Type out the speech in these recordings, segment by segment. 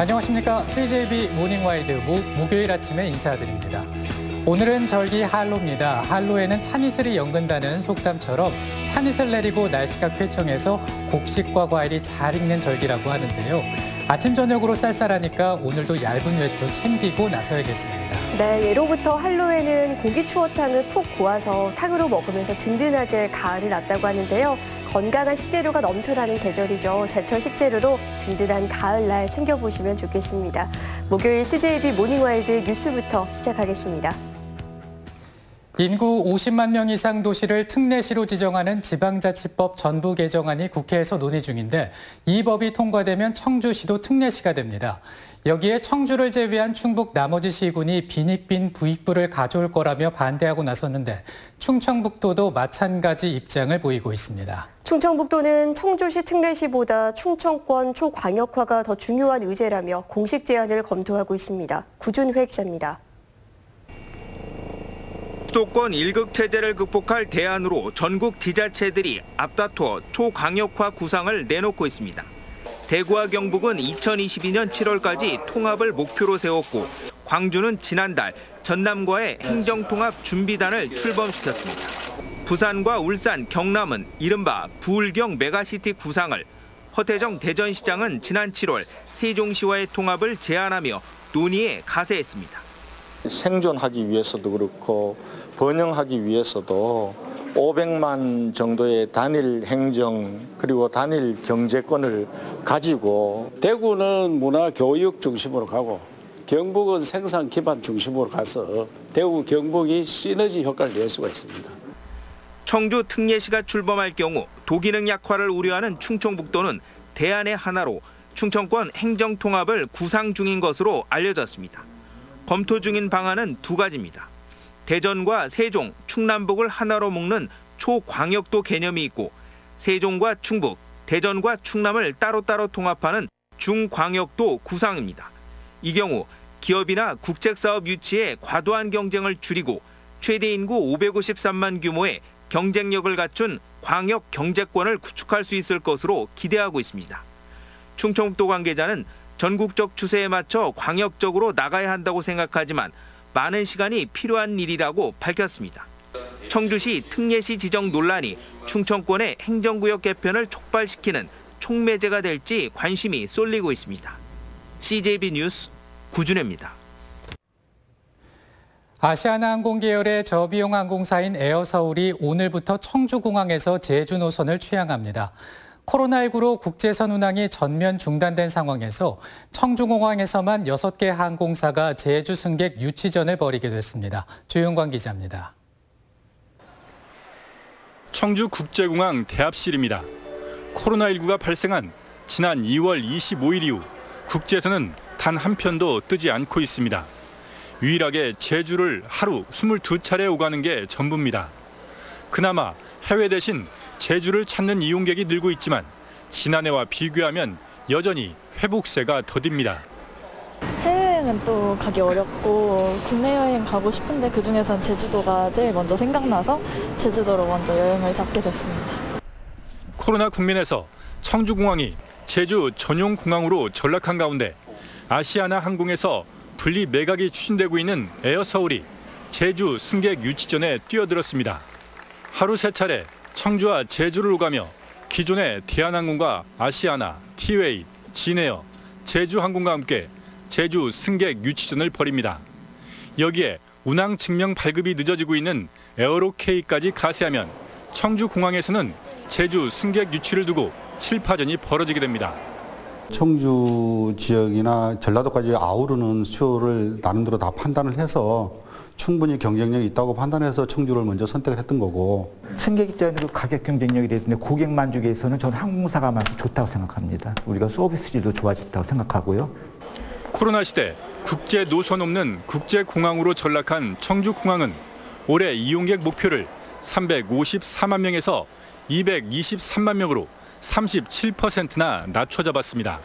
안녕하십니까. CJB 모닝와이드 목요일 아침에 인사드립니다. 오늘은 절기 한로입니다. 한로에는 찬이슬이 연근다는 속담처럼 찬이슬 내리고 날씨가 쾌청해서 곡식과 과일이 잘 익는 절기라고 하는데요. 아침 저녁으로 쌀쌀하니까 오늘도 얇은 외투 챙기고 나서야겠습니다. 네, 예로부터 한로에는 고기 추어탕을 푹 고아서 탕으로 먹으면서 든든하게 가을을 났다고 하는데요. 건강한 식재료가 넘쳐나는 계절이죠. 제철 식재료로 든든한 가을날 챙겨보시면 좋겠습니다. 목요일 CJB 모닝와이드 뉴스부터 시작하겠습니다. 인구 50만 명 이상 도시를 특례시로 지정하는 지방자치법 전부 개정안이 국회에서 논의 중인데 이 법이 통과되면 청주시도 특례시가 됩니다. 여기에 청주를 제외한 충북 나머지 시군이 빈익빈 부익부를 가져올 거라며 반대하고 나섰는데 충청북도도 마찬가지 입장을 보이고 있습니다. 충청북도는 청주시 특례시보다 충청권 초광역화가 더 중요한 의제라며 공식 제안을 검토하고 있습니다. 구준회 기자입니다. 수도권 1극 체제를 극복할 대안으로 전국 지자체들이 앞다투어 초광역화 구상을 내놓고 있습니다. 대구와 경북은 2022년 7월까지 통합을 목표로 세웠고 광주는 지난달 전남과의 행정통합 준비단을 출범시켰습니다. 부산과 울산, 경남은 이른바 부울경 메가시티 구상을, 허태정 대전시장은 지난 7월 세종시와의 통합을 제안하며 논의에 가세했습니다. 생존하기 위해서도 그렇고 번영하기 위해서도 500만 정도의 단일 행정 그리고 단일 경제권을 가지고 대구는 문화 교육 중심으로 가고 경북은 생산 기반 중심으로 가서 대구 경북이 시너지 효과를 낼 수가 있습니다. 청주 특례시가 출범할 경우 도기능 약화를 우려하는 충청북도는 대안의 하나로 충청권 행정통합을 구상 중인 것으로 알려졌습니다. 검토 중인 방안은 두 가지입니다. 대전과 세종, 충남북을 하나로 묶는 초광역도 개념이 있고 세종과 충북, 대전과 충남을 따로따로 통합하는 중광역도 구상입니다. 이 경우 기업이나 국책사업 유치에 과도한 경쟁을 줄이고 최대 인구 553만 규모의 경쟁력을 갖춘 광역 경제권을 구축할 수 있을 것으로 기대하고 있습니다. 충청북도 관계자는 전국적 추세에 맞춰 광역적으로 나가야 한다고 생각하지만 많은 시간이 필요한 일이라고 밝혔습니다. 청주시 특례시 지정 논란이 충청권의 행정구역 개편을 촉발시키는 촉매제가 될지 관심이 쏠리고 있습니다. CJB 뉴스 구준혜입니다. 아시아나항공 계열의 저비용 항공사인 에어서울이 오늘부터 청주공항에서 제주 노선을 취항합니다. 코로나19로 국제선 운항이 전면 중단된 상황에서 청주공항에서만 6개 항공사가 제주 승객 유치전을 벌이게 됐습니다. 조용관 기자입니다. 청주국제공항 대합실입니다. 코로나19가 발생한 지난 2월 25일 이후 국제선은 단 한 편도 뜨지 않고 있습니다. 유일하게 제주를 하루 22차례 오가는 게 전부입니다. 그나마 해외 대신 제주를 찾는 이용객이 늘고 있지만 지난해와 비교하면 여전히 회복세가 더딥니다. 해외여행은 또 가기 어렵고 국내 여행 가고 싶은데 그중에선 제주도가 제일 먼저 생각나서 제주도로 먼저 여행을 잡게 됐습니다. 코로나 국면에서 청주공항이 제주 전용 공항으로 전락한 가운데 아시아나 항공에서 분리 매각이 추진되고 있는 에어서울이 제주 승객 유치전에 뛰어들었습니다. 하루 3차례 청주와 제주를 오가며 기존의 대한항공과 아시아나, 티웨이, 진에어, 제주항공과 함께 제주 승객 유치전을 벌입니다. 여기에 운항 증명 발급이 늦어지고 있는 에어로케이까지 가세하면 청주공항에서는 제주 승객 유치를 두고 실파전이 벌어지게 됩니다. 청주 지역이나 전라도까지 아우르는 수요를 나름대로 다 판단을 해서 충분히 경쟁력이 있다고 판단해서 청주를 먼저 선택을 했던 거고. 승객 입장에서도 가격 경쟁력이 되는데 고객 만족에서는 저는 항공사가 많이 좋다고 생각합니다. 우리가 서비스질도 좋아졌다고 생각하고요. 코로나 시대 국제 노선 없는 국제공항으로 전락한 청주공항은 올해 이용객 목표를 354만 명에서 223만 명으로 37%나 낮춰 잡았습니다.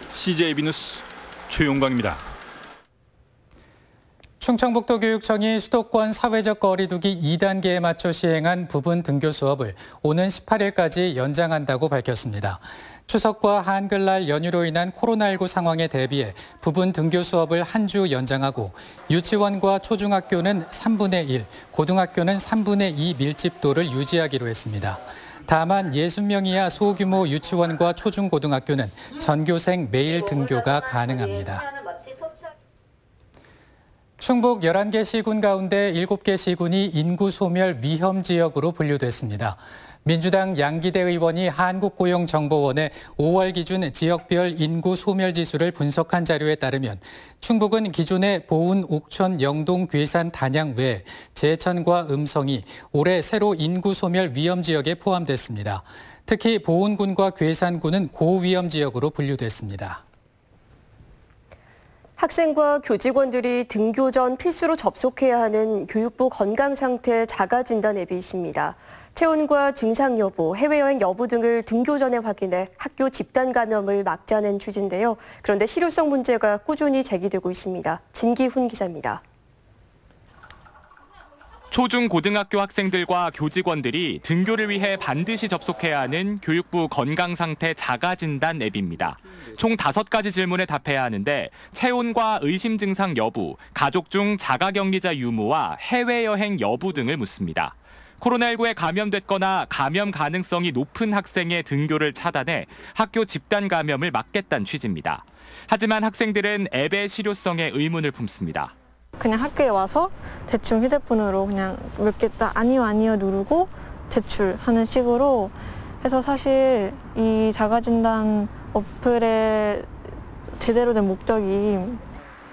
CJB 뉴스 조용광입니다. 충청북도 교육청이 수도권 사회적 거리 두기 2단계에 맞춰 시행한 부분 등교 수업을 오는 18일까지 연장한다고 밝혔습니다. 추석과 한글날 연휴로 인한 코로나19 상황에 대비해 부분 등교 수업을 한 주 연장하고 유치원과 초중학교는 3분의 1, 고등학교는 3분의 2 밀집도를 유지하기로 했습니다. 다만 60명 이하 소규모 유치원과 초중고등학교는 전교생 매일 등교가 가능합니다. 충북 11개 시군 가운데 7개 시군이 인구 소멸 위험 지역으로 분류됐습니다. 민주당 양기대 의원이 한국고용정보원의 5월 기준 지역별 인구 소멸 지수를 분석한 자료에 따르면 충북은 기존의 보은, 옥천, 영동, 괴산, 단양 외에 제천과 음성이 올해 새로 인구 소멸 위험 지역에 포함됐습니다. 특히 보은군과 괴산군은 고위험 지역으로 분류됐습니다. 학생과 교직원들이 등교 전 필수로 접속해야 하는 교육부 건강상태 자가진단 앱이 있습니다. 체온과 증상 여부, 해외여행 여부 등을 등교 전에 확인해 학교 집단 감염을 막자는 취지인데요. 그런데 실효성 문제가 꾸준히 제기되고 있습니다. 진기훈 기자입니다. 초중고등학교 학생들과 교직원들이 등교를 위해 반드시 접속해야 하는 교육부 건강상태 자가진단 앱입니다. 총 5가지 질문에 답해야 하는데 체온과 의심 증상 여부, 가족 중 자가격리자 유무와 해외여행 여부 등을 묻습니다. 코로나19에 감염됐거나 감염 가능성이 높은 학생의 등교를 차단해 학교 집단 감염을 막겠다는 취지입니다. 하지만 학생들은 앱의 실효성에 의문을 품습니다. 그냥 학교에 와서 대충 휴대폰으로 그냥 몇 개 딱 아니요 누르고 제출하는 식으로 해서 사실 이 자가진단 어플의 제대로 된 목적이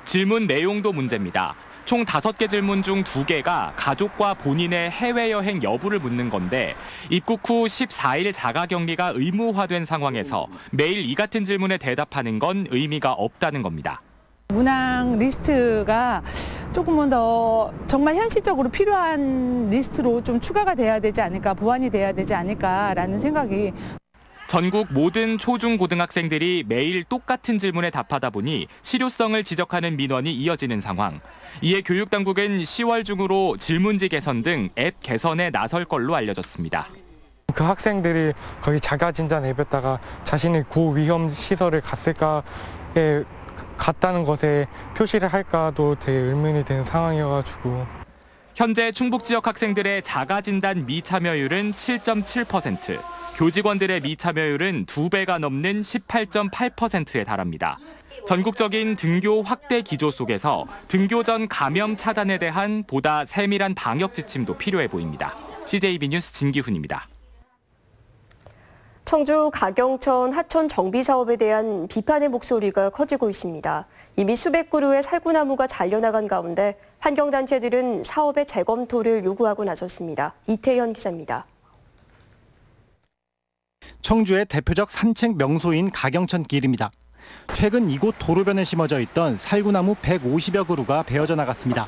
질문 내용도 문제입니다. 총 5개 질문 중 2개가 가족과 본인의 해외여행 여부를 묻는 건데 입국 후 14일 자가격리가 의무화된 상황에서 매일 이 같은 질문에 대답하는 건 의미가 없다는 겁니다. 문항 리스트가 조금은 더 정말 현실적으로 필요한 리스트로 좀 추가가 돼야 되지 않을까, 보완이 돼야 되지 않을까라는 생각이. 전국 모든 초중고등학생들이 매일 똑같은 질문에 답하다 보니 실효성을 지적하는 민원이 이어지는 상황. 이에 교육당국은 10월 중으로 질문지 개선 등 앱 개선에 나설 걸로 알려졌습니다. 그 학생들이 거기 자가진단 앱에다가 자신이 고위험 시설을 갔을까에 갔다는 것에 표시를 할까도 되게 의문이 되는 상황이어가지고. 현재 충북 지역 학생들의 자가진단 미참여율은 7.7%, 교직원들의 미참여율은 2배가 넘는 18.8%에 달합니다. 전국적인 등교 확대 기조 속에서 등교 전 감염 차단에 대한 보다 세밀한 방역 지침도 필요해 보입니다. CJB 뉴스 진기훈입니다. 청주 가경천 하천 정비 사업에 대한 비판의 목소리가 커지고 있습니다. 이미 수백 그루의 살구나무가 잘려나간 가운데 환경단체들은 사업의 재검토를 요구하고 나섰습니다. 이태현 기자입니다. 청주의 대표적 산책 명소인 가경천 길입니다. 최근 이곳 도로변에 심어져 있던 살구나무 150여 그루가 베어져 나갔습니다.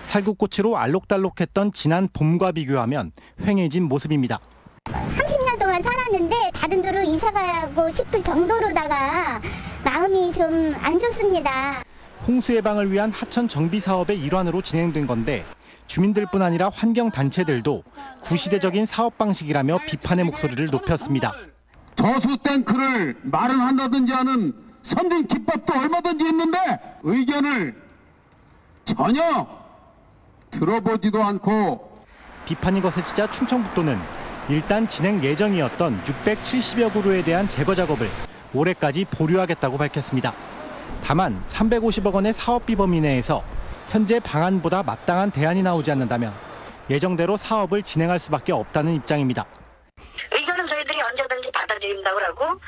살구꽃으로 알록달록했던 지난 봄과 비교하면 휑해진 모습입니다. 30년 동안 살았는데 다른 데로 이사 가고 싶을 정도로다가 마음이 좀 안 좋습니다. 홍수 예방을 위한 하천 정비 사업의 일환으로 진행된 건데 주민들뿐 아니라 환경단체들도 구시대적인 사업 방식이라며 비판의 목소리를 높였습니다. 저수 탱크를 마련한다든지 하는 선진 기법도 얼마든지 있는데 의견을 전혀 들어보지도 않고. 비판이 거세지자 충청북도는 일단 진행 예정이었던 670여 그루에 대한 제거 작업을 올해까지 보류하겠다고 밝혔습니다. 다만 350억 원의 사업비 범위 내에서 현재 방안보다 마땅한 대안이 나오지 않는다면 예정대로 사업을 진행할 수밖에 없다는 입장입니다. 의견은 저희들이 언제든지 받아들인다고 하고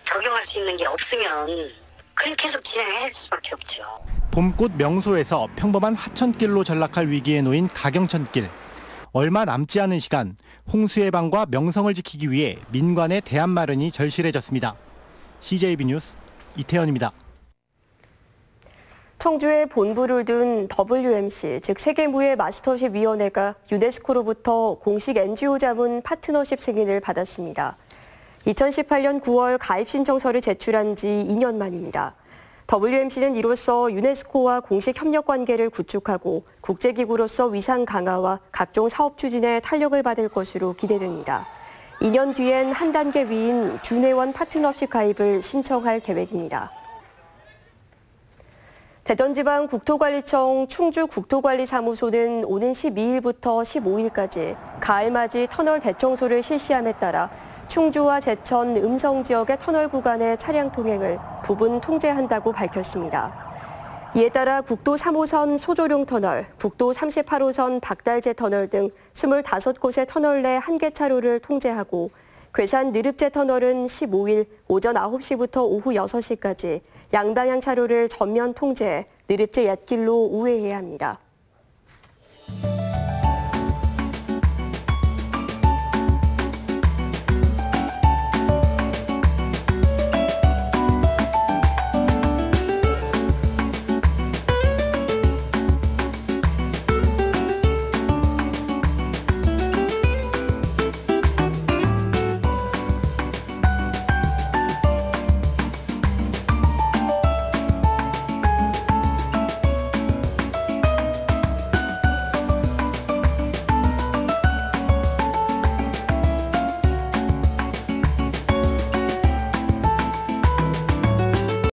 적용할 수 있는 게 없으면 그냥 계속 진행할 수밖에 없죠. 봄꽃 명소에서 평범한 하천길로 전락할 위기에 놓인 가경천길. 얼마 남지 않은 시간 홍수 예방과 명성을 지키기 위해 민관의 대안 마련이 절실해졌습니다. CJB 뉴스 이태현입니다. 청주에 본부를 둔 WMC, 즉 세계무예 마스터십 위원회가 유네스코로부터 공식 NGO 자문 파트너십 승인을 받았습니다. 2018년 9월 가입 신청서를 제출한 지 2년 만입니다. WMC는 이로써 유네스코와 공식 협력 관계를 구축하고 국제기구로서 위상 강화와 각종 사업 추진에 탄력을 받을 것으로 기대됩니다. 2년 뒤엔 한 단계 위인 준회원 파트너십 가입을 신청할 계획입니다. 대전지방 국토관리청 충주국토관리사무소는 오는 12일부터 15일까지 가을맞이 터널 대청소를 실시함에 따라 충주와 제천, 음성 지역의 터널 구간의 차량 통행을 부분 통제한다고 밝혔습니다. 이에 따라 국도 3호선 소조룡 터널, 국도 38호선 박달재 터널 등 25곳의 터널 내 한 개 차로를 통제하고 괴산 느릅재 터널은 15일 오전 9시부터 오후 6시까지 양방향 차로를 전면 통제해 느릅재 옛길로 우회해야 합니다.